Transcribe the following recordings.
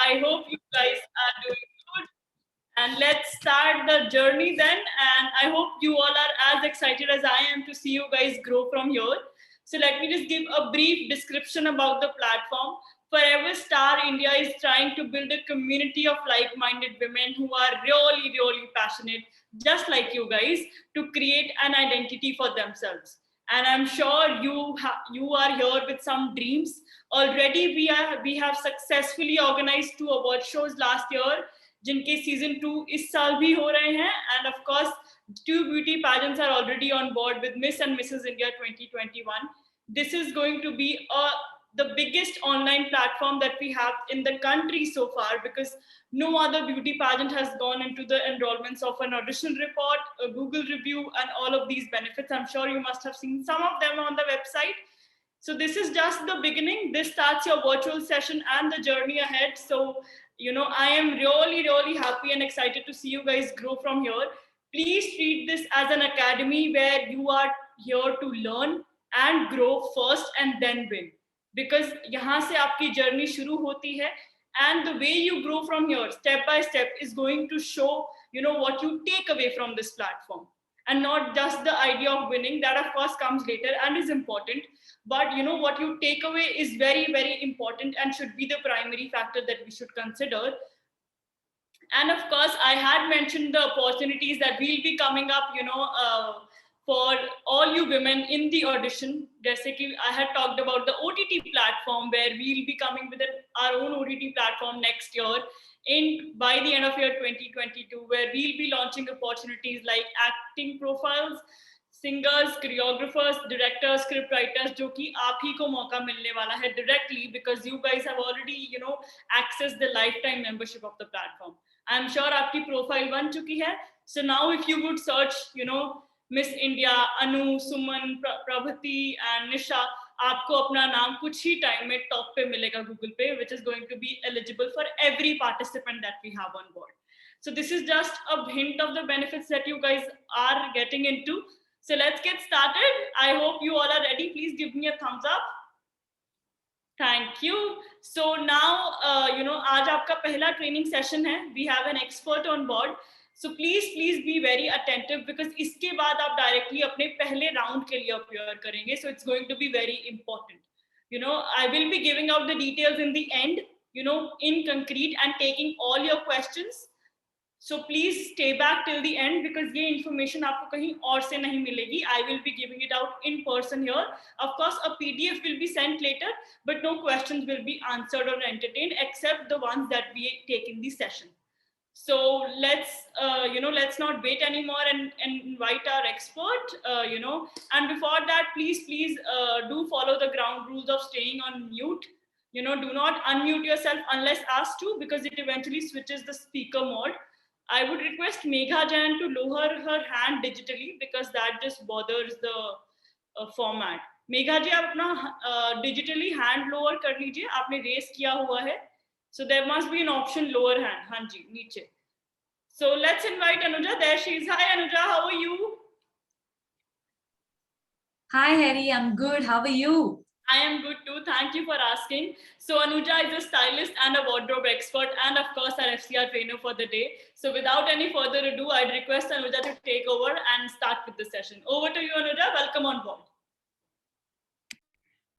I hope you guys are doing good. And let's start the journey then. And I hope you all are as excited as I am to see you guys grow from here. So let me just give a brief description about the platform. Forever Star India is trying to build a community of like-minded women who are really, really passionate, just like you guys, to create an identity for themselves. And I'm sure you are here with some dreams. Already we have successfully organized 2 award shows last year, जिनके season 2 इस साल भी हो रहे हैं, and of course 2 beauty pageants are already on board with Miss and Mrs. India 2021. This is going to be the biggest online platform that we have in the country so far, because no other beauty pageant has gone into the enrollments of an audition report, a Google review, and all of these benefits. I'm sure you must have seen some of them on the website. So this is just the beginning. This starts your virtual session and the journey ahead. So, I am really, really happy and excited to see you guys grow from here. Please treat this as an academy where you are here to learn and grow first and then win. Because यहाँ से आपकी journey शुरू होती है, and the way you grow from here, step by step, is going to show, what you take away from this platform. And not just the idea of winning, that of course comes later and is important, but what you take away is very, very important and should be the primary factor that we should consider. And of course, I had mentioned the opportunities that will be coming up, for all you women in the audition. Jaise ki I had talked about the OTT platform, where we'll be coming with our own OTT platform next year, by the end of year 2022, where we'll be launching opportunities like acting profiles, singers, choreographers, directors, script writers, जो कि आप ही को मौका मिलने वाला है directly, because you guys have already access the life time membership of the platform. I am sure आपकी प्रोफाइल बन चुकी है. So now if you would search miss India, Anu, Suman, Prabhati and Nisha, आपको अपना नाम कुछ ही टाइम में टॉप पे मिलेगा Google Pay, which is going to be eligible for every participant that we have on board. So this is just a hint of the benefits that you guys are getting into. So let's get started. I hope you all are ready. Please give me a thumbs up. Thank you. So now, आज आपका पहला training session है. We have an expert on board. So please be very attentive, because इसके बाद आप directly अपने पहले round के लिए appear करेंगे. So it's going to be very important. I will be giving out the details in the end, in concrete, and taking all your questions. So please stay back till the end, because ये information आपको कहीं और से नहीं मिलेगी. I will be giving it out in person here. Of course, a PDF will be sent later, but no questions will be answered or entertained except the ones that we take in the session. So let's not wait anymore and invite our expert. And before that, please do follow the ground rules of staying on mute. Do not unmute yourself unless asked to, because it eventually switches the speaker mode. I would request Megha Jain to lower her hand digitally, because that just bothers the format. Megha ji, आप अपना digitally hand lower कर लीजिए. आपने raise किया हुआ है. So there must be an option lower hand. हाँ जी, नीचे. So let's invite Anuja. There she is. Hi Anuja, how are you? Hi Harry, I'm good. How are you? I am good too. Thank you for asking. So Anuja is a stylist and a wardrobe expert, and of course our FCR trainer for the day. So without any further ado, I'd request Anuja to take over and start with the session. Over to you, Anuja. Welcome on board.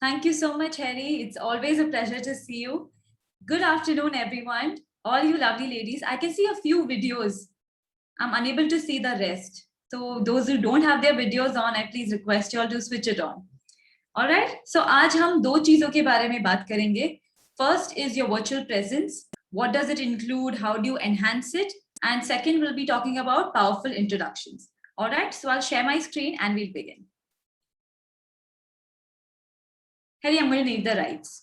Thank you so much, Harry. It's always a pleasure to see you. Good afternoon, everyone. All you lovely ladies. I can see a few videos. I'm unable to see the rest. So those who don't have their videos on, I please request you all to switch it on. All right. So आज हम दो चीजों के बारे में बात करेंगे. First is your virtual presence. What does it include? How do you enhance it? And second, we'll be talking about powerful introductions. All right. So I'll share my screen and we'll begin. Harry, I'm going to need the rights.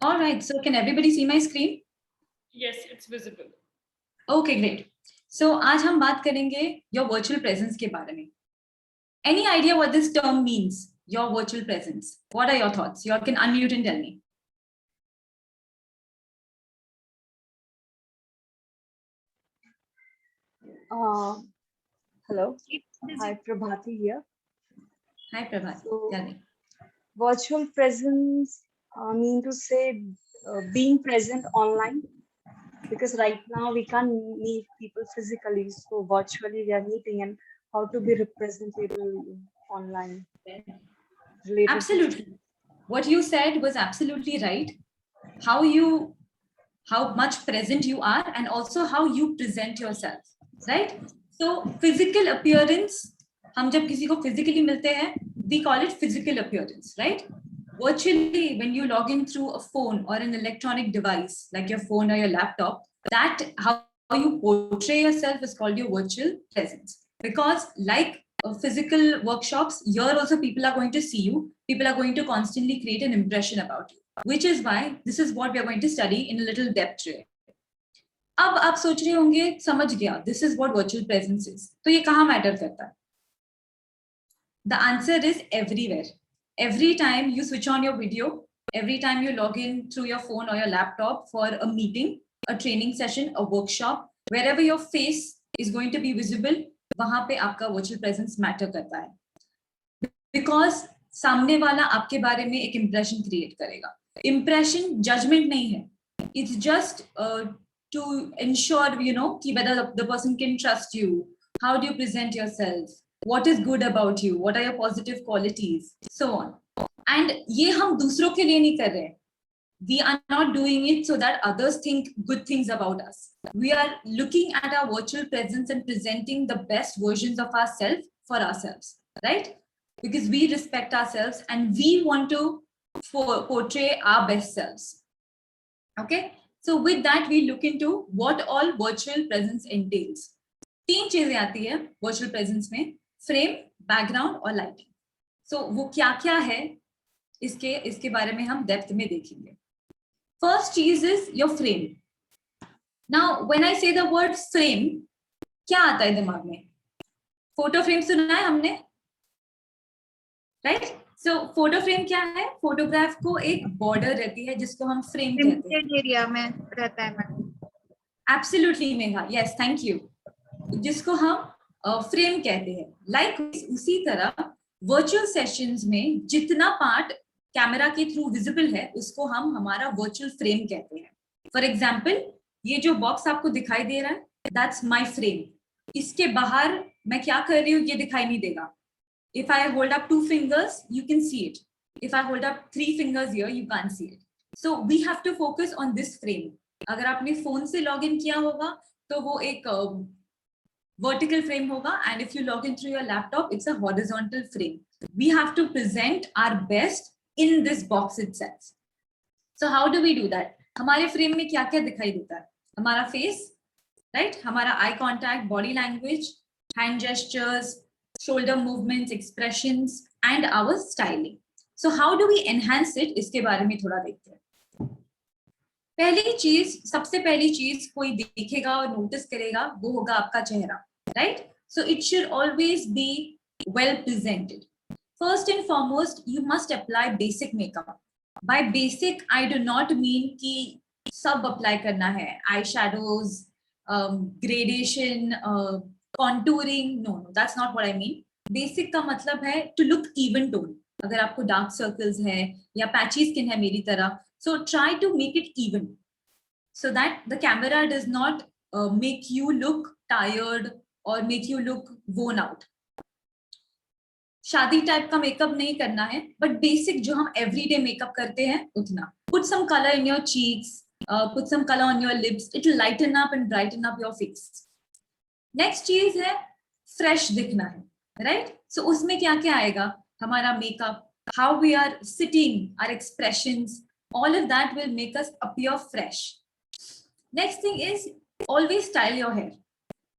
All right, so can everybody see my screen? Yes, it's visible. Okay, great. So आज हम बात करेंगे your virtual presence के बारे में. Any idea what this term means? Your virtual presence. What are your thoughts? You all can unmute and tell me. Hello, hi Prabhati here. Hi Prabhat. So, Tell me. virtual presence mean to say being present online, because right now we can't meet people physically, so virtually we are meeting, and how to be representable online. Related to- Absolutely. What you said was absolutely right. How much present you are, and also how you present yourself, right? So physical appearance, हम जब किसी को physically मिलते हैं, we call it physical appearance, right? Virtually, when you log in through a phone or an electronic device like your phone or your laptop, that how you portray yourself is called your virtual presence. Because like physical workshops, here also people are going to see you. People are going to constantly create an impression about you, which is why this is what we are going to study in a little depth today. अब आप सोच रहे होंगे समझ गया, this is what virtual presence is. तो ये कहाँ मैटर करता है? The answer is everywhere. Every time you switch on your video, every time you log in through your phone or your laptop for a meeting, a training session, a workshop, wherever your face is going to be visible, वहां पे आपका virtual presence matter करता है. Because सामने वाला आपके बारे में एक impression create करेगा. Impression judgment नहीं है. It's just to ensure, you know, कि whether the person can trust you. How do you present yourself? What is good about you? What are your positive qualities? So on. And ये हम दूसरों के लिए नहीं कर रहे हैं. We are not doing it so that others think good things about us. We are looking at our virtual presence and presenting the best versions of ourselves for ourselves, right? Because we respect ourselves and we want to portray our best selves. Okay? So with that, we look into what all virtual presence entails. तीन चीजें आती है virtual presence में, frame, background और lighting. So वो क्या क्या है इसके बारे में हम depth में देखेंगे. First चीज is your frame. Now when I say the word frame, क्या आता है दिमाग में? Photo frame सुना है हमने? Right? So photo frame क्या है? Photograph को एक border रहती है जिसको हम frame कहते हैं. एरिया में रहता है madam. Absolutely Megha. Yes, thank you. जिसको हम फ्रेम कहते हैं. लाइक उसी तरह वर्चुअल सेशंस में जितना पार्ट कैमरा के थ्रू विजिबल है उसको हम हमारा वर्चुअल फ्रेम कहते हैं. फॉर एग्जांपल ये जो बॉक्स आपको दिखाई दे रहा है, दैट्स माय फ्रेम. इसके बाहर मैं क्या कर रही हूँ ये दिखाई नहीं देगा. If I hold up 2 fingers you can see it. If I hold up 3 fingers here you can't see it. So we have to focus on this frame. अगर आपने फोन से लॉग इन किया होगा तो वो एक vertical frame होगा, and if you log in through your laptop, it's a horizontal frame. We have to present our best in this box itself. So how do we do that? हमारे frame में क्या क्या दिखाई देता है? हमारा face, right? हमारा eye contact, body language, hand gestures, shoulder movements, expressions, and our styling. So how do we enhance it? इसके बारे में थोड़ा देखते हैं. सबसे पहली चीज कोई देखेगा और नोटिस करेगा वो होगा आपका चेहरा, right? So it should always be well presented. First and foremost, you must apply basic makeup. By basic, I do not mean कि सब apply करना है, eyeshadows, gradation, contouring. No, that's not what I mean. Basic का मतलब है to look even tone. अगर आपको dark circles है या patchy skin है मेरी तरह, so try to make it even so that the camera does not make you look tired or make you look worn out. शादी टाइप का makeup नहीं करना है, but basic जो हम everyday मेकअप करते हैं उतना. Put some color in your cheeks, put some color on your lips. It will lighten up and brighten up your face. Next चीज है fresh दिखना है, right? So उसमें क्या क्या आएगा? हमारा makeup, how we are sitting, our expressions, all of that will make us appear fresh. Next thing is always style your hair.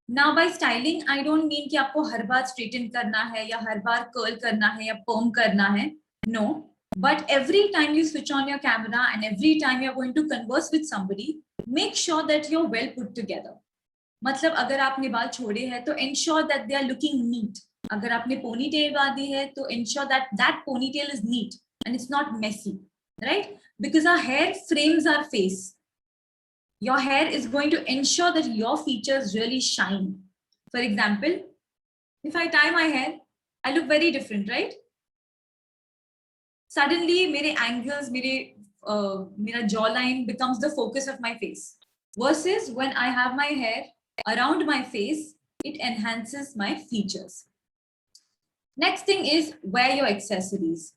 Now by styling, I don't mean कि आपको हर बार straighten करना है या हर बार curl करना है या perm करना है. No, But every time you switch on your camera and every time you're going to converse with somebody, make sure that you're well put together. मतलब अगर आपने बाल छोड़े हैं तो ensure that they are looking neat. अगर आपने ponytail बांधी है तो ensure that that ponytail is neat and it's not messy, right? Because our hair frames our face. Your hair is going to ensure that your features really shine. For example, if I tie my hair, I look very different, right? Suddenly, mere angles, mera jawline becomes the focus of my face. Versus when I have my hair around my face, it enhances my features. Next thing is wear your accessories.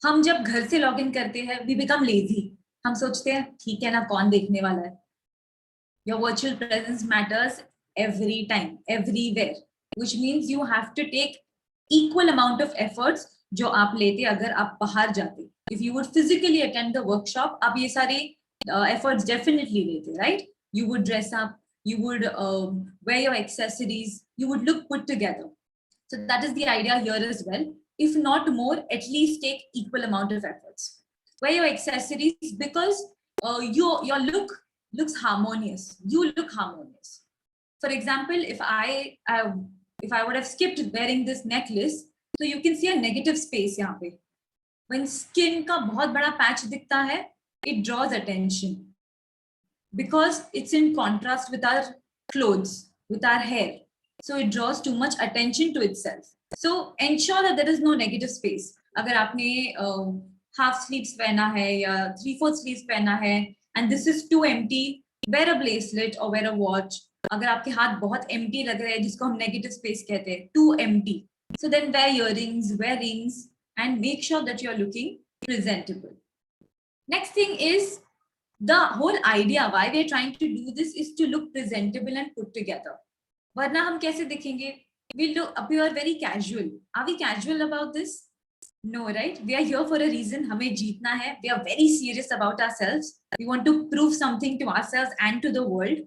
हम जब घर से log in करते हैं, we become lazy. हम सोचते हैं ठीक है ना, कौन देखने वाला है. Your virtual presence matters every time, everywhere, which means you have to take equal amount of efforts जो आप लेते अगर आप बाहर जाते. If you would physically attend the workshop, आप ये सारे efforts definitely लेते, right? You would dress up, you would wear your accessories, you would look put together. So that is the idea here as well. If not more, at least take equal amount of efforts. Wear your accessories because your look looks harmonious. You look harmonious. For example, if I would have skipped wearing this necklace, so you can see a negative space यहाँ पे. When skin का बहुत बड़ा patch दिखता है, it draws attention because it's in contrast with our clothes, with our hair. So it draws too much attention to itself. So ensure that there is no negative space. अगर आपने half sleeves पहना है या 3/4 sleeves पहना है and this is too empty, wear a bracelet or wear a watch. अगर आपके हाथ बहुत empty लग रहे हैं, जिसको हम negative space कहते हैं, too empty, so then wear earrings, wear rings, and make sure that you're looking presentable. Next thing is, the whole idea why we're trying to do this is to look presentable and put together. वरना हम कैसे दिखेंगे? We appear very casual. Are we casual about this? No, right? We are here for a reason. हमें जीतना है. We are very serious about ourselves. We want to prove something to ourselves and to the world.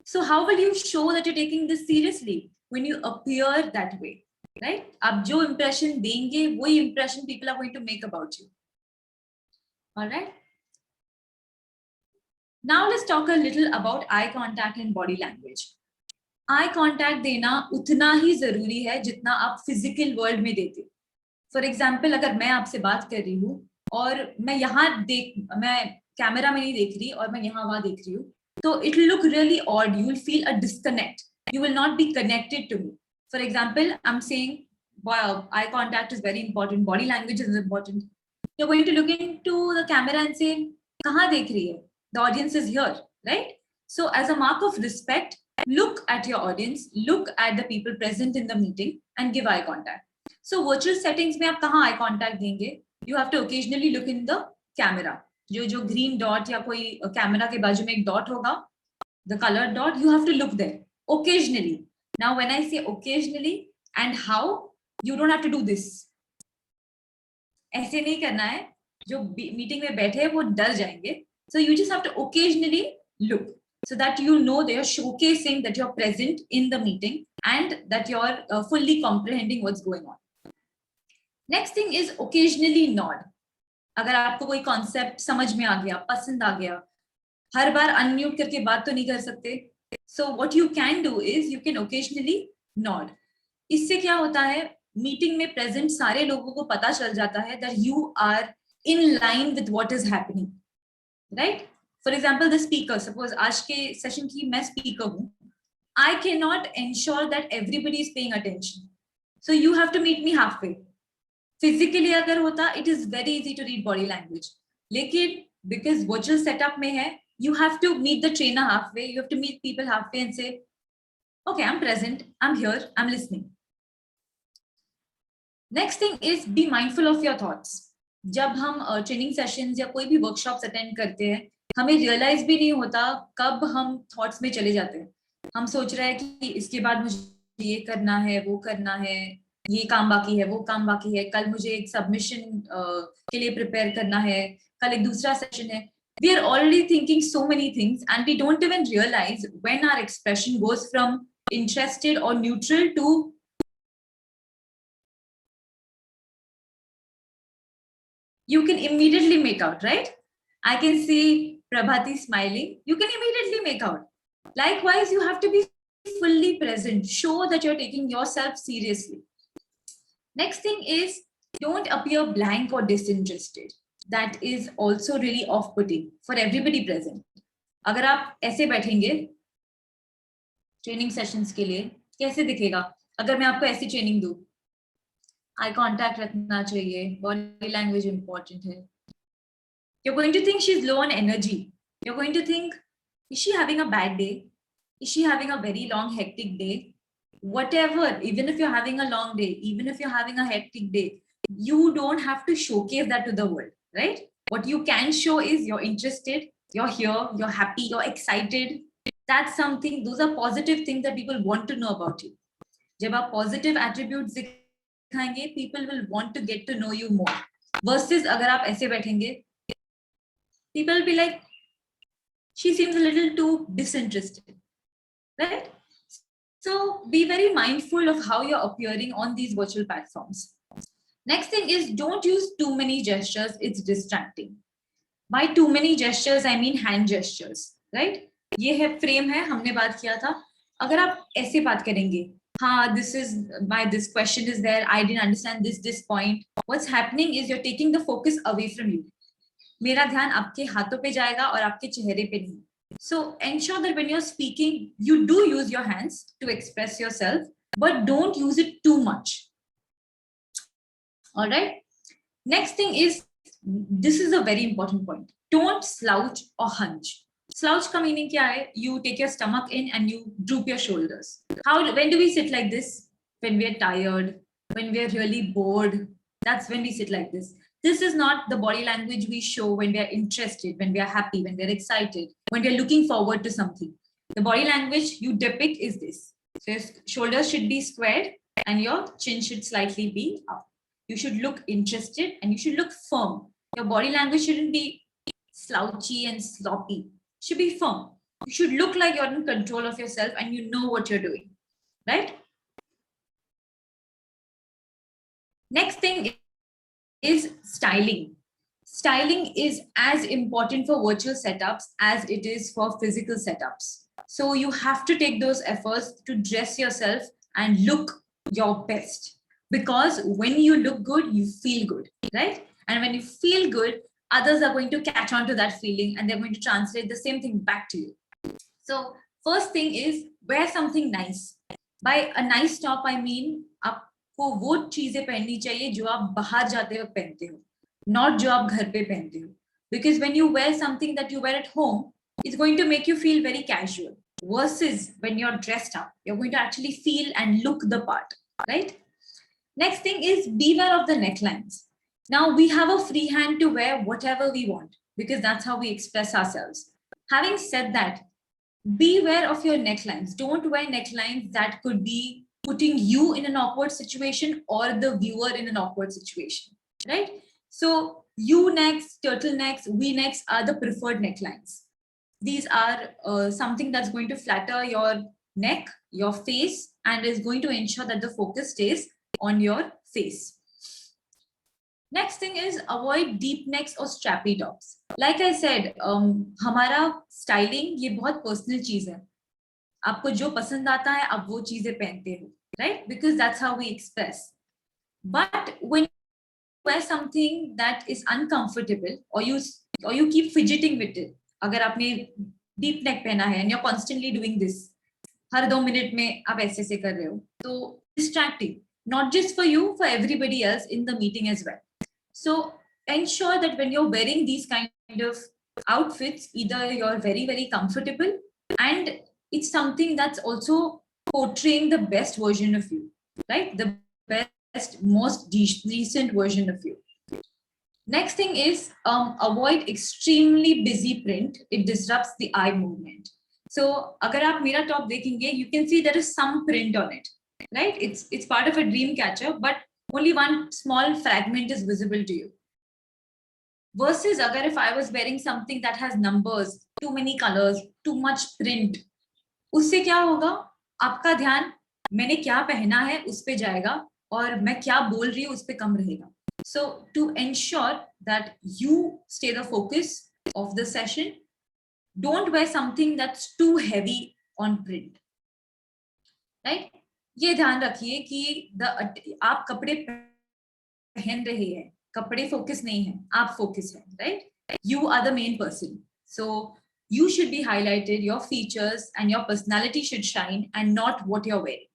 So how will you show that you're taking this seriously? When you appear that way, right? आप जो impression देंगे, वही impression people are going to make about you. All right? Now let's talk a little about eye contact and body language. Eye contact देना उतना ही जरूरी है जितना आप फिजिकल वर्ल्ड में देते. फॉर एग्जाम्पल, अगर मैं आपसे बात कर रही हूँ और मैं कैमरा में नहीं देख रही और मैं यहाँ वहां देख रही हूँ, तो it will look really odd. You will feel a disconnect. You will not be connected to me. For example, I am saying eye contact is very important, body language is important. You're going to look into the camera and say, कहाँ देख रही है? The audience is here, right? So as a mark of respect, look at your audience, look at the people present in the meeting and give eye contact. So virtual settings में आप कहाँ eye contact देंगे? You have to occasionally look in the camera. जो green dot या कोई camera के बाजू में एक dot होगा, the colored dot, you have to look there occasionally. Now when I say occasionally and how, you don't have to do this. ऐसे नहीं करना है. जो meeting में बैठे हैं वो डर जाएंगे. So you just have to occasionally look, so that you know they are showcasing that you're present in the meeting and that you're fully comprehending what's going on. Next thing is occasionally nod. अगर आपको कोई concept समझ में आ गया, पसंद आ गया, हर बार unmute करके बात तो नहीं कर सकते. So what you can do is you can occasionally nod. इससे क्या होता है? मीटिंग में प्रेजेंट सारे लोगों को पता चल जाता है that you are in line with what is happening, right? For example, the speaker, suppose आज के सेशन की मैं speaker हूँ, I cannot ensure that everybody is paying attention. So you have to meet me halfway. Physically अगर होता, it is very easy to read body language. लेकिन because virtual setup में है, you have to meet the trainer halfway. You have to meet people halfway and say, okay, I'm present, I'm here, I'm listening. Next thing is be mindful of your thoughts. जब हम training sessions या कोई भी workshops attend करते हैं, हमें realise भी नहीं होता कब हम थॉट्स में चले जाते हैं. हम सोच रहे हैं कि इसके बाद मुझे ये करना है, वो करना है, ये काम बाकी है, वो काम बाकी है, कल मुझे एक सबमिशन के लिए प्रिपेयर करना है, कल एक दूसरा सेशन है. We are already thinking so many things and we don't even realize when our expression goes from interested or neutral to you can immediately make out, right? I can see Prabhati smiling. You can immediately make out. Likewise, you have to be fully present. Show that you're taking yourself seriously. Next thing is, don't appear blank or disinterested. That is also really off-putting for everybody present. अगर आप ऐसे बैठेंगे training sessions के लिए, कैसे दिखेगा? अगर मैं आपको ऐसी ट्रेनिंग दूं, आई कांटेक्ट रखना चाहिए, बॉडी लैंग्वेज इंपॉर्टेंट है. You're going to think she's low on energy. You're going to think, is she having a bad day? Is she having a very long, hectic day? Whatever, even if you're having a long day, even if you're having a hectic day, you don't have to showcase that to the world, right? What you can show is you're interested, you're here, you're happy, you're excited. That's something, those are positive things that people want to know about you. जब आप positive attributes दिखाएंगे, people will want to get to know you more. Versus अगर आप ऐसे बैठेंगे, people will be like, she seems a little too disinterested, right? So be very mindful of how you're appearing on these virtual platforms. Next thing is, don't use too many gestures. It's distracting. By too many gestures, I mean hand gestures, right? ये है frame है, हमने बात किया था. अगर आप ऐसे बात करेंगे, हाँ, this is my, this question is there, I didn't understand this point. What's happening is you're taking the focus away from you. मेरा ध्यान आपके हाथों पे जाएगा और आपके चेहरे पे नहीं. So ensure that when you're speaking, you do use your hands to express yourself, but don't use it too much. All right. Next thing is, this is a very important point. Don't slouch or hunch. Slouch ka meaning kya hai? You take your stomach in and you droop your shoulders. When do we sit like this? When we are tired, when we are really bored, that's when we sit like this. This is not the body language we show when we are interested, when we are happy, when we are excited, when we are looking forward to something. The body language you depict is this. So your shoulders should be squared and your chin should slightly be up. You should look interested and you should look firm. Your body language shouldn't be slouchy and sloppy. It should be firm. You should look like you're in control of yourself and you know what you're doing, right? Next thing is styling. Styling is as important for virtual setups as it is for physical setups. So you have to take those efforts to dress yourself and look your best. Because when you look good, you feel good, right? And when you feel good, others are going to catch on to that feeling and they're going to translate the same thing back to you. So first thing is, wear something nice. By a nice top, I mean, आपको वो चीजें पहननी चाहिए जो आप बाहर जाते वक्त पहनते हो, not जो आप घर पे पहनते हो. Because when you wear something that you wear at home, it's going to make you feel very casual. Versus when you're dressed up, you're going to actually feel and look the part, right? Next thing is, beware of the necklines. Now we have a free hand to wear whatever we want because that's how we express ourselves. Having said that, beware of your necklines. Don't wear necklines that could be putting you in an awkward situation or the viewer in an awkward situation, right? So U-necks, turtlenecks, V-necks are the preferred necklines. These are something that's going to flatter your neck, your face, and is going to ensure that the focus stays on your face. Next thing is, avoid deep necks or strappy tops. Like I said, हमारा styling ये बहुत personal चीज है. आपको जो पसंद आता है आप वो चीजें पहनते हो, right? Because that's how we express. But when you wear something that is uncomfortable or you keep fidgeting with it, अगर आपने deep neck पहना है and you're constantly doing this, her 2 minute में आप ऐसे से कर रहे हो, तो distracting. Not just for you, for everybody else in the meeting as well. So ensure that when you're wearing these kind of outfits, either you're very, very comfortable and it's something that's also portraying the best version of you, right? The best, most decent version of you. Next thing is, avoid extremely busy print. It disrupts the eye movement. So agar aap mera top dekhenge, you can see there is some print on it, right? It's part of a dream catcher, but only one small fragment is visible to you. Versus agar if I was wearing something that has numbers, too many colors, too much print, उससे क्या होगा? आपका ध्यान मैंने क्या पहना है उस पे जाएगा और मैं क्या बोल रही हूँ उस पे कम रहेगा. So to ensure that you stay the focus of the session, don't wear something that's too heavy on print, right? ये ध्यान रखिए कि आप कपड़े पहन रहे हैं, कपड़े फोकस नहीं है, आप फोकस है, right? You are the main person. So you should be highlighted, your features and your personality should shine and not what you're wearing.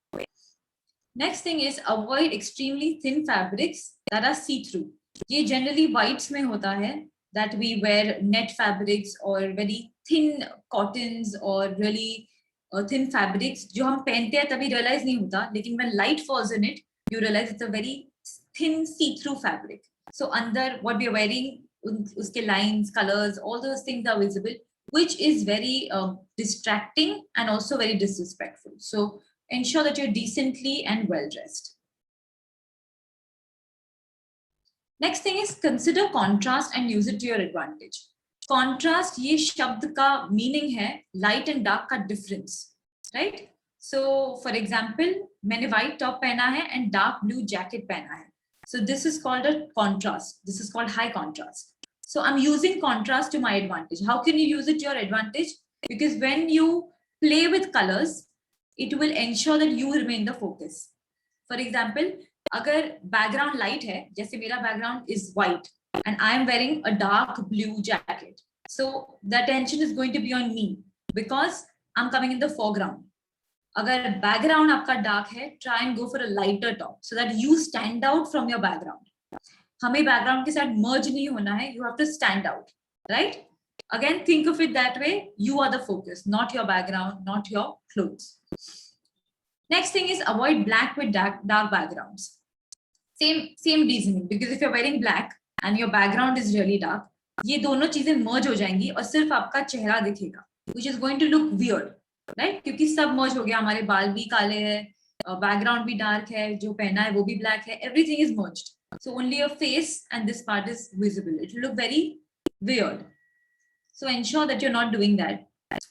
Next thing is avoid extremely thin fabrics that are see-through. ये generally whites में होता है that we wear net fabrics or very thin cottons or really thin fabrics जो हम पहनते हैं तभी realize नहीं होता, लेकिन when light falls in it, you realize it's a very thin see-through fabric. So under what we are wearing, uske lines, colors, all those things are visible, which is very distracting and also very disrespectful. So ensure that you're decently and well dressed. Next thing is consider contrast and use it to your advantage. Contrast ये शब्द का meaning है light and dark का difference, right? So for example, मैंने white top पहना है and dark blue jacket पहना है. So this is called a contrast. This is called high contrast. So I'm using contrast to my advantage. How can you use it to your advantage? Because when you play with colors, it will ensure that you remain the focus. For example, अगर background light है, जैसे मेरा background is white and I am wearing a dark blue jacket. So the attention is going to be on me because I'm coming in the foreground. अगर background आपका dark है, try and go for a lighter top so that you stand out from your background. हमें background के साथ merge नहीं होना है. You have to stand out, right? Again, think of it that way. You are the focus, not your background, not your clothes. Next thing is avoid black with dark backgrounds. Same reasoning, because if you're wearing black and your background is really dark, ये दोनों चीजें merge हो जाएंगी और सिर्फ आपका चेहरा दिखेगा, which is going to look weird, right? क्योंकि सब merge हो गया, हमारे बाल भी काले हैं, background भी dark है, जो पहना है वो भी black है, everything is merged. So only your face and this part is visible. It will look very weird. So ensure that you're not doing that.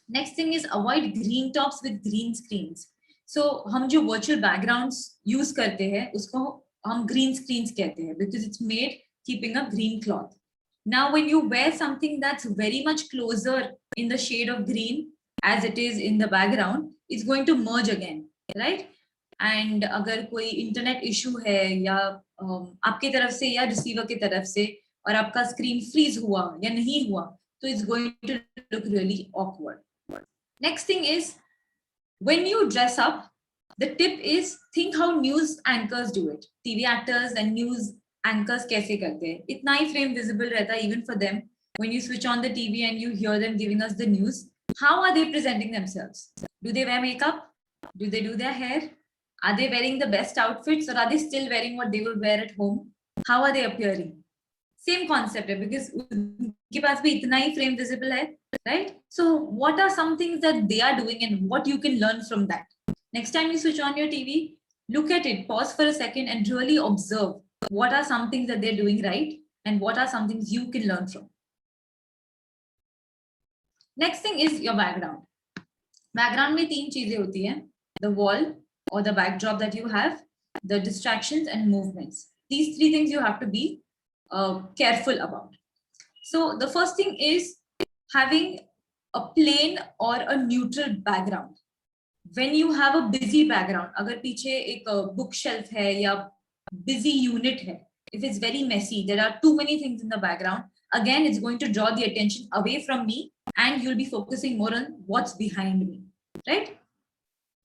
Next thing is avoid green tops with green screens. So हम जो virtual backgrounds use करते हैं उसको हम green screens कहते हैं because it's made keeping a green cloth. Now when you wear something that's very much closer in the shade of green as it is in the background, it's going to merge again, right? And अगर कोई internet issue है या आपकी तरफ से या receiver की तरफ से और आपका screen freeze हुआ या नहीं हुआ, so it's going to look really awkward. Next thing is, when you dress up, the tip is think how news anchors do it. TV actors and news anchors कैसे करते हैं? इतना ही frame visible रहता है even for them. When you switch on the TV and you hear them giving us the news, how are they presenting themselves? Do they wear makeup? Do they do their hair? Are they wearing the best outfits or are they still wearing what they will wear at home? How are they appearing? Same concept है because उनके पास भी इतना ही frame visible है, right? So what are some things that they are doing and what you can learn from that? Next time you switch on your TV, look at it, pause for a second and really observe what are some things that they're doing right and what are some things you can learn from. Next thing is your background. Background में तीन चीजें होती हैं: the wall or the backdrop that you have, the distractions and movements. These three things you have to be careful about. So the first thing is having a plain or a neutral background. When you have a busy background, अगर पीछे एक bookshelf है या busy unit है, if it's very messy, there are too many things in the background, again it's going to draw the attention away from me and you'll be focusing more on what's behind me, right?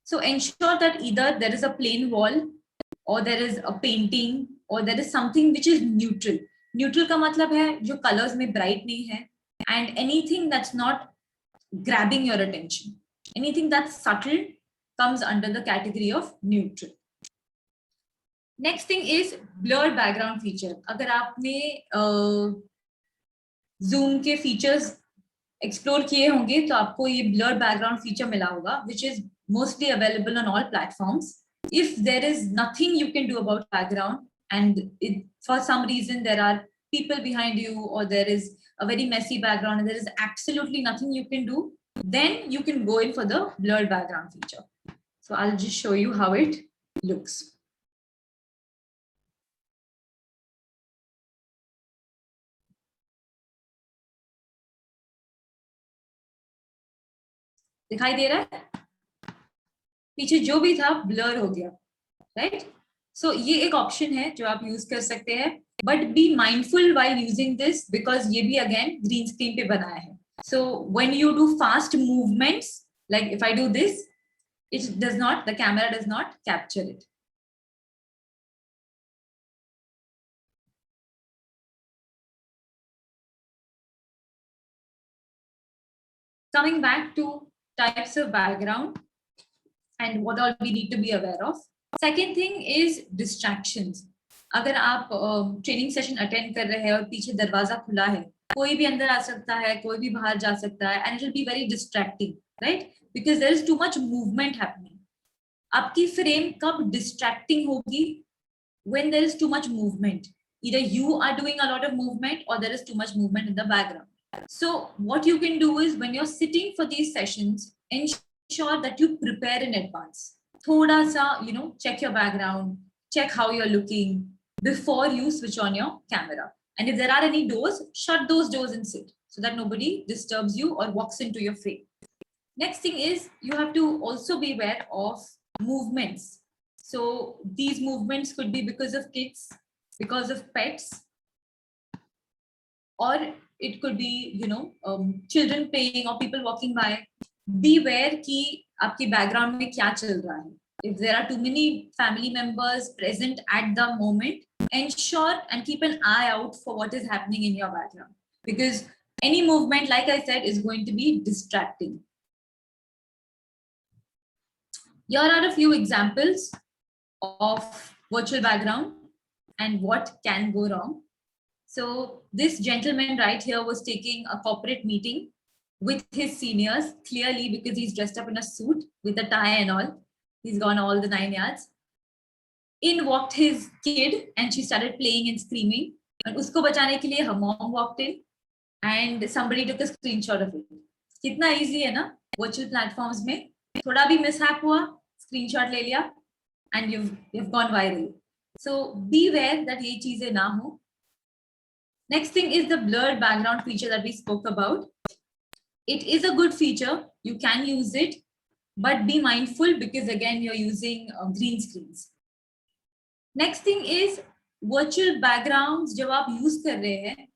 So ensure that either there is a plain wall or there is a painting or there is something which is neutral. Neutral का मतलब है जो colors में bright नहीं है and anything that's not grabbing your attention. Anything that's subtle comes under the category of neutral. Next thing is blurred background feature. अगर आपने Zoom के features explore किए होंगे तो आपको ये blurred background feature मिला होगा, which is mostly available on all platforms. If there is nothing you can do about background and for some reason there are people behind you or there is a very messy background and there is absolutely nothing you can do, then you can go in for the blurred background feature. So I'll just show you how it looks. दिखाई दे रहा है? पीछे जो भी था blur हो गया, right? सो ये एक ऑप्शन है जो आप यूज कर सकते हैं, but be mindful while using this, because ये भी अगेन ग्रीन स्क्रीन पे बनाया है. So when you do fast movements, like if I do this, it does not, the camera does not capture it. Coming back to types of background and what all we need to be aware of. Second thing is distractions. अगर आप training session attend कर रहे हैं और पीछे दरवाजा खुला है, कोई भी अंदर आ सकता है, कोई भी बाहर जा सकता है, and it will be very distracting, right? Because there is too much movement happening. आपकी फ्रेम कब डिस्ट्रैक्टिंग होगी? when there is too much movement. Either you are doing a lot of movement or there is too much movement in the background. So what you can do is, when you're sitting for these sessions, ensure that you prepare in advance. Thoda sa, check your background, check how you're looking before you switch on your camera. And if there are any doors, shut those doors and sit so that nobody disturbs you or walks into your frame. Next thing is, you have to also be aware of movements. So these movements could be because of kids, because of pets, or it could be, children playing or people walking by. Beware कि आपके background में क्या चल रहा है. If there are too many family members present at the moment, ensure and keep an eye out for what is happening in your background, because any movement, like I said, is going to be distracting. Here are a few examples of virtual background and what can go wrong. So this gentleman right here was taking a corporate meeting with his seniors, clearly because he's dressed up in a suit with a tie and all. He's gone all the 9 yards. In walked his kid and she started playing and screaming. And usko bachane ke liye her mom walked in and somebody took a screenshot of it. Kitna easy hai na? Virtual platforms mein thoda bhi mishap hua, screenshot le liya, and you've gone viral. So beware that ye cheeze na ho. Next thing is the blurred background feature that we spoke about. It is a good feature, you can use it, but be mindful because again you're using green screens. Next thing is virtual backgrounds जब आप use कर रहे हैं,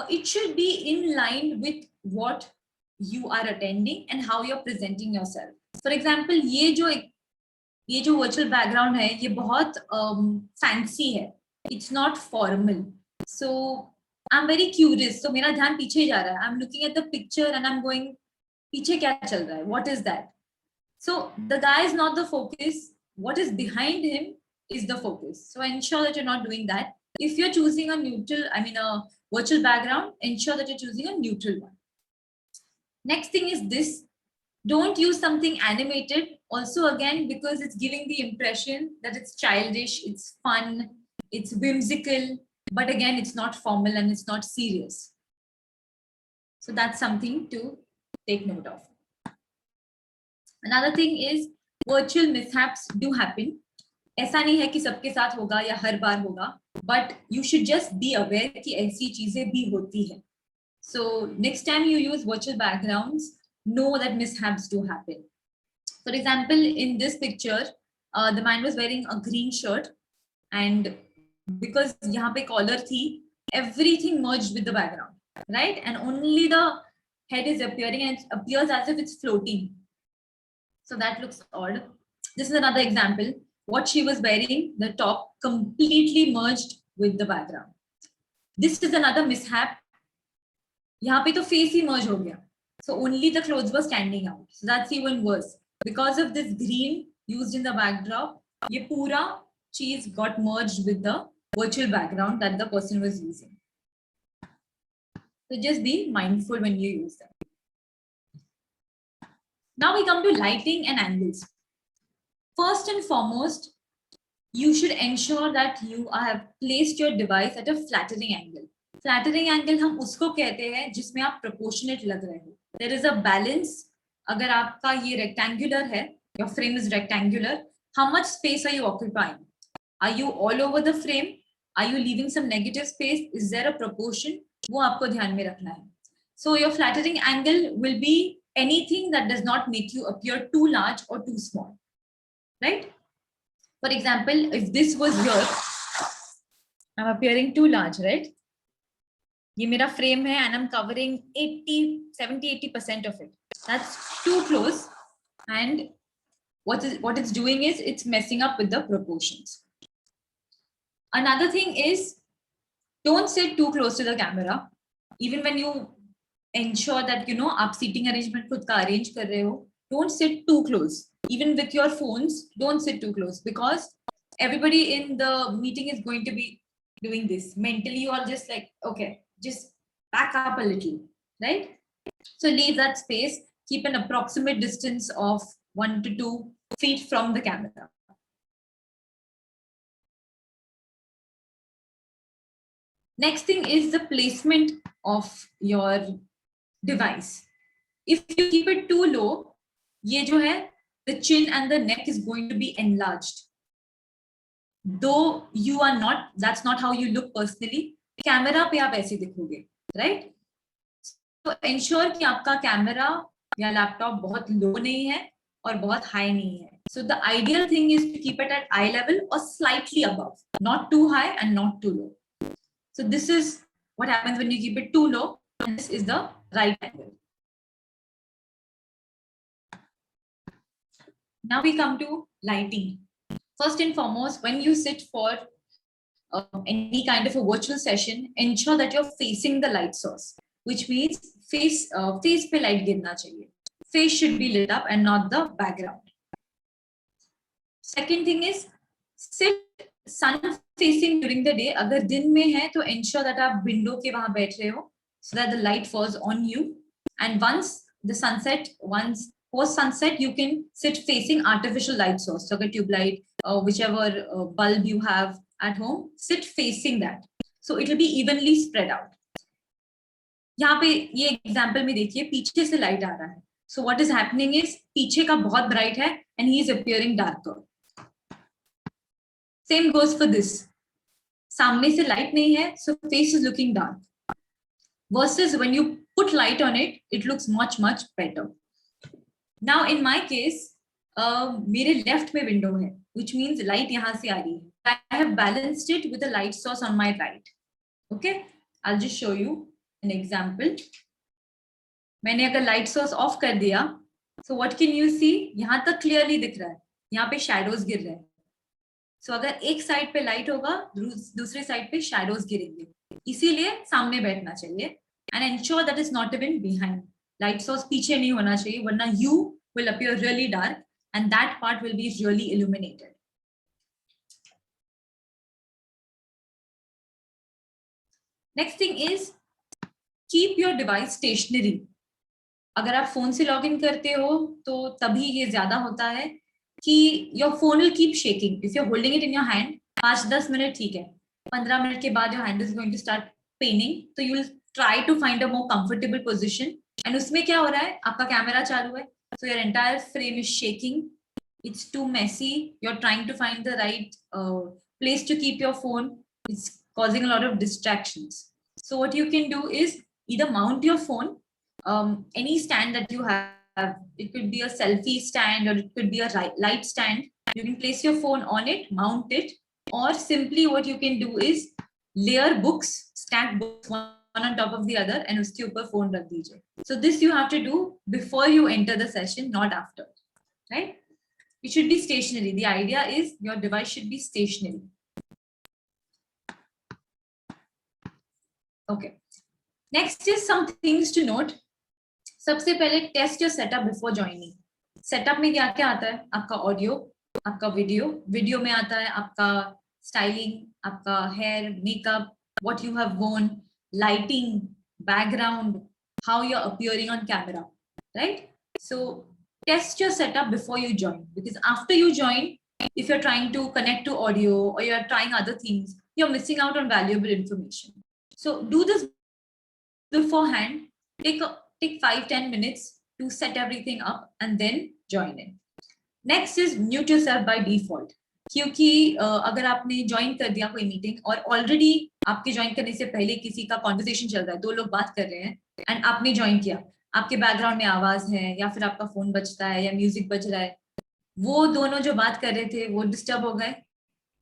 it should be in line with what you are attending and how you're presenting yourself. For example, ये जो virtual background है, ये बहुत fancy है. It's not formal. So I'm very curious. So मेरा ध्यान पीछे जा रहा है. I'm looking at the picture and I'm going, पीछे क्या चल रहा है? What is that? So the guy is not the focus. What is behind him is the focus. So ensure that you're not doing that. If you're choosing a a virtual background, ensure that you're choosing a neutral one. Next thing is this. Don't use something animated. Also, again, because it's giving the impression that it's childish, it's fun, it's whimsical, but again, it's not formal and it's not serious. So that's something to take note of. Another thing is virtual mishaps do happen. ऐसा नहीं है कि सबके साथ होगा या हर बार होगा, but you should just be aware कि ऐसी चीजें भी होती हैं. So next time you use virtual backgrounds, know that mishaps do happen. For example, in this picture, the man was wearing a green shirt, and because यहाँ पे collar थी, everything merged with the background, right? And only the head is appearing and it appears as if it's floating. So that looks odd. This is another example. What she was wearing, the top completely merged with the background. This is another mishap. यहाँ पे तो face ही merge हो गया. So only the clothes were standing out. So that's even worse. Because of this green used in the backdrop, ये पूरा cheese got merged with the virtual background that the person was using. So just be mindful when you use them. Now we come to lighting and angles. First and foremost, you should ensure that you have placed your device at a flattering angle. Flattering angle हम उसको कहते हैं जिसमें आप proportionate लग रहे हो. There is a balance. अगर आपका ये rectangular है, your frame is rectangular, how much space are you occupying? Are you all over the frame? Are you leaving some negative space? Is there a proportion? वो आपको ध्यान में रखना है. So your flattering angle will be anything that does not make you appear too large or too small, right? For example, if this was here, I'm appearing too large, right? ये मेरा frame है and I'm covering 70-80% of it. That's too close, and what it's doing is it's messing up with the proportions. Another thing is, don't sit too close to the camera. Even when you ensure that आप seating arrangement खुद का arrange कर रहे हो, don't sit too close. Even with your phones, don't sit too close, because everybody in the meeting is going to be doing this. Mentally, you are just like, okay, just back up a little, right? So leave that space. Keep an approximate distance of 1 to 2 feet from the camera. Next thing is the placement of your device. If you keep it too low, ye jo hai, the chin and the neck is going to be enlarged. Though you are not, that's not how you look personally. Camera pe aap aise dikhoge, right? So ensure कि आपका camera या laptop बहुत low नहीं है और बहुत high नहीं है. So the ideal thing is to keep it at eye level or slightly above, not too high and not too low. So this is what happens when you keep it too low, and this is the right angle. Now we come to lighting. First and foremost, when you sit for any kind of a virtual session, ensure that you're facing the light source, which means face पे light गिरना चाहिए. Face should be lit up and not the background. Second thing is, sit sun facing during the day. अगर दिन में है तो ensure that आप window के वहाँ बैठ रहे हो, so that the light falls on you. And once post sunset, you can sit facing artificial light source, so a tube light, whichever bulb you have at home, sit facing that. So it will be evenly spread out. यहाँ पे ये example में देखिए, पीछे से light आ रहा है. So what is happening is, पीछे का बहुत bright है and he is appearing darker. Same goes for this. सामने से light नहीं है, so face is looking dark. Versus when you put light on it, it looks much better. Now in my case, मेरे left में window है, which means light यहाँ से आ रही है. I have balanced it with a light source on my right. Okay, I'll just show you an example. मैंने अगर light source off कर दिया, so what can you see? यहाँ तक clearly दिख रहा है, यहाँ पे shadows गिर रहे हैं. So अगर एक side पे light होगा, दूसरे side पे shadows गिरेंगे. इसीलिए सामने बैठना चाहिए, and ensure that it's not even behind. Light source पीछे नहीं होना चाहिए, वरना you will appear really dark and that part will be really illuminated. Next thing is, keep your device stationary. अगर आप फोन से लॉग इन करते हो तो तभी ये ज्यादा होता है कि your phone will keep shaking. If you're holding it in your hand, 5-10 minute ठीक है, 15 मिनट के बाद your hand is going to start paining, so you will try to find a more comfortable position. And उसमें क्या हो रहा है, आपका कैमरा चालू है, so your entire frame is shaking. It's too messy. You're trying to find the right place to keep your phone. It's causing a lot of distractions. So what you can do is either mount your phone, any stand that you have. It could be a selfie stand or it could be a light stand. You can place your phone on it, mount it, or simply what you can do is layer books, stack books one on top of the other, and uske upar phone rakh dijiye. So this you have to do before you enter the session, not after, right? It should be stationary. The idea is your device should be stationary. Okay. Next is some things to note. सबसे पहले test your setup before joining. Setup में क्या क्या आता है? आपका audio, आपका video में आता है आपका स्टाइलिंग, आपका hair, makeup, what you have worn, lighting, background, how you're appearing on camera, right? So test your setup before you join, because after you join, if you're trying to connect to audio or you're trying other things, you're missing out on valuable information. So do this beforehand. Take 5-10 minutes to set everything up and then join in. Next is mute yourself by default. क्योंकि अगर आपने join कर दिया कोई meeting और already आपके join करने से पहले किसी का कॉन्वर्सेशन चल रहा है, 2 लोग बात कर रहे हैं एंड आपने ज्वाइन किया, आपके बैकग्राउंड में आवाज है या फिर आपका फोन बजता है या म्यूजिक बज रहा है, वो दोनों जो बात कर रहे थे वो डिस्टर्ब हो गए,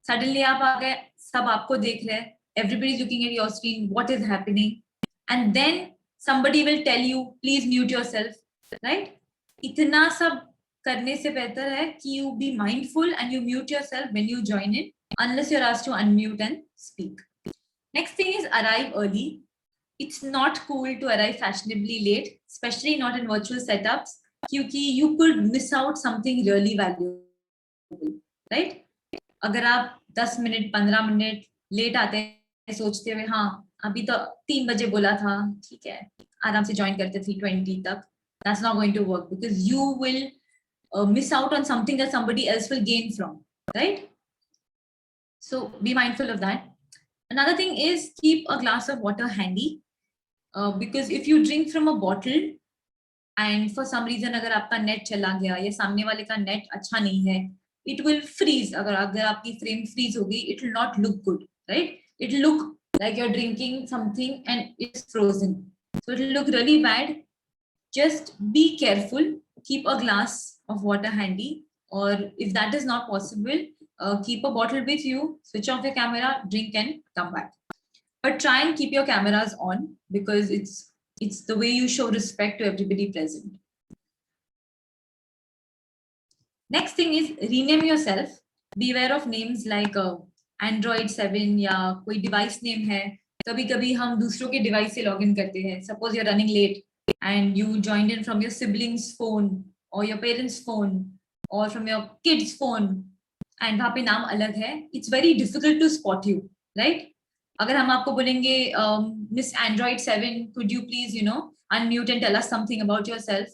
सडनली आप आ गए, सब आपको देख रहे हैं, everybody is looking at your screen, what is happening, and then somebody will tell you please mute yourself, right? इतना सब करने से बेहतर है कि you be mindful and you mute yourself when you join in, unless you're asked to unmute and speak. Next thing is arrive early. It's not cool to arrive fashionably late, especially not in virtual setups, क्योंकि you could miss out something really valuable, right? अगर आप 10 minute 15 minute late आते हैं सोचते हुए हाँ अभी तो 3 बजे बोला था, ठीक है आराम से ज्वाइन करते 3:20 तक, that's not going to work because you will miss out on something that somebody else will gain from, right? So be mindful of that. Another thing is keep a glass of water handy, because if you drink from a bottle and for some reason अगर आपका net चला गया या सामने वाले का net अच्छा नहीं है, it will freeze. अगर आपकी frame freeze होगी, it will not look good, right? It will look like you're drinking something and it's frozen, so it will look really bad. Just be careful, keep a glass of water handy, or if that is not possible, keep a bottle with you, switch off your camera, drink and come back. But try and keep your cameras on because it's the way you show respect to everybody present. Next thing is rename yourself. Beware of names like Android 7 या कोई device name है. कभी कभी हम दूसरों के device से login करते हैं. Suppose you're running late and you joined in from your sibling's phone or your parents' phone or from your kid's phone and वहाँ पे नाम अलग है. It's very difficult to spot you, right? अगर हम आपको बोलेंगे Miss Android 7, could you please unmute and tell us something about yourself?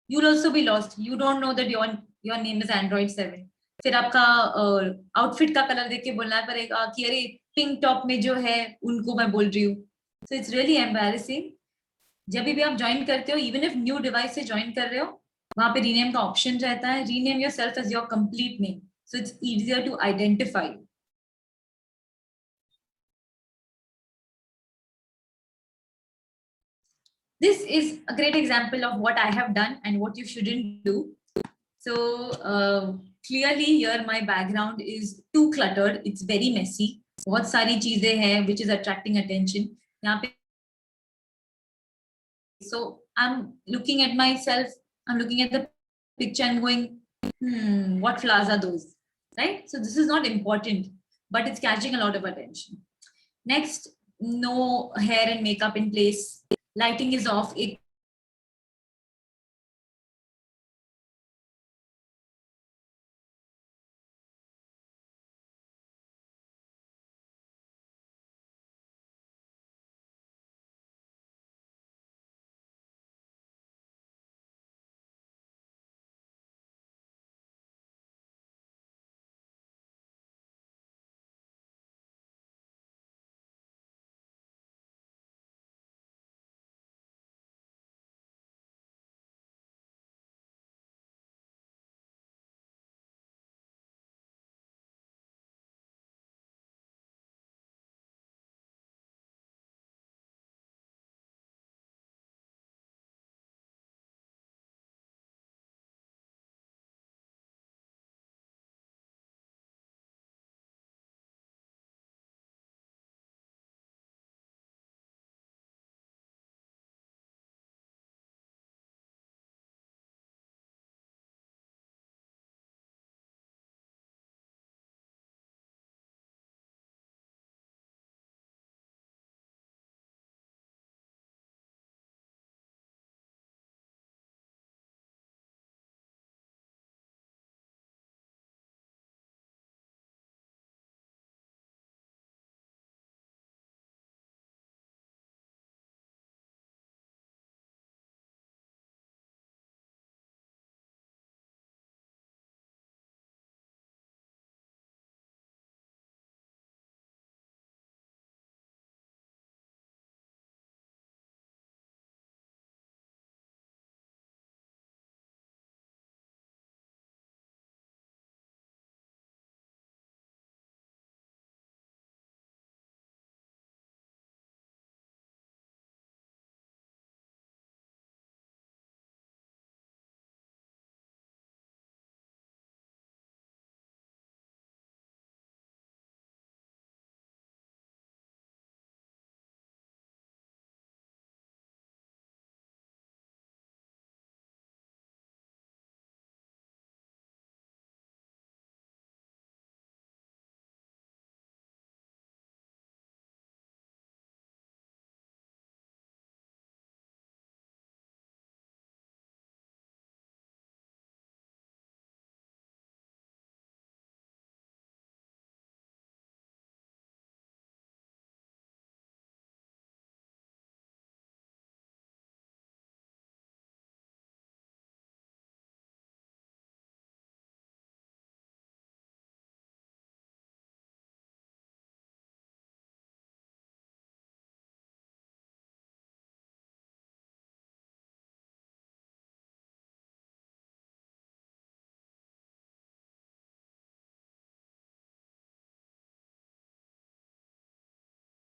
You'll also be lost. You don't know that your name is Android 7. फिर आपका outfit का colour देख के बोलना पड़ेगा कि अरे पिंक टॉप में जो है उनको मैं बोल रही हूँ. So it's really embarrassing. जब भी आप ज्वाइन करते हो, इवन इफ न्यू डिवाइस से ज्वाइन कर रहे हो, वहां पे रीनेम का ऑप्शन रहता है. Rename yourself as your complete name, so it's easier to identify. This is a great example of what I have done and what you shouldn't do. So clearly here my background is too cluttered. It's very messy. बहुत सारी चीजें हैं which is attracting attention. यहाँ पे so I'm looking at myself. I'm looking at the picture and going, what flowers are those? Right? So this is not important, but it's catching a lot of attention. Next, no hair and makeup in place. Lighting is off. एक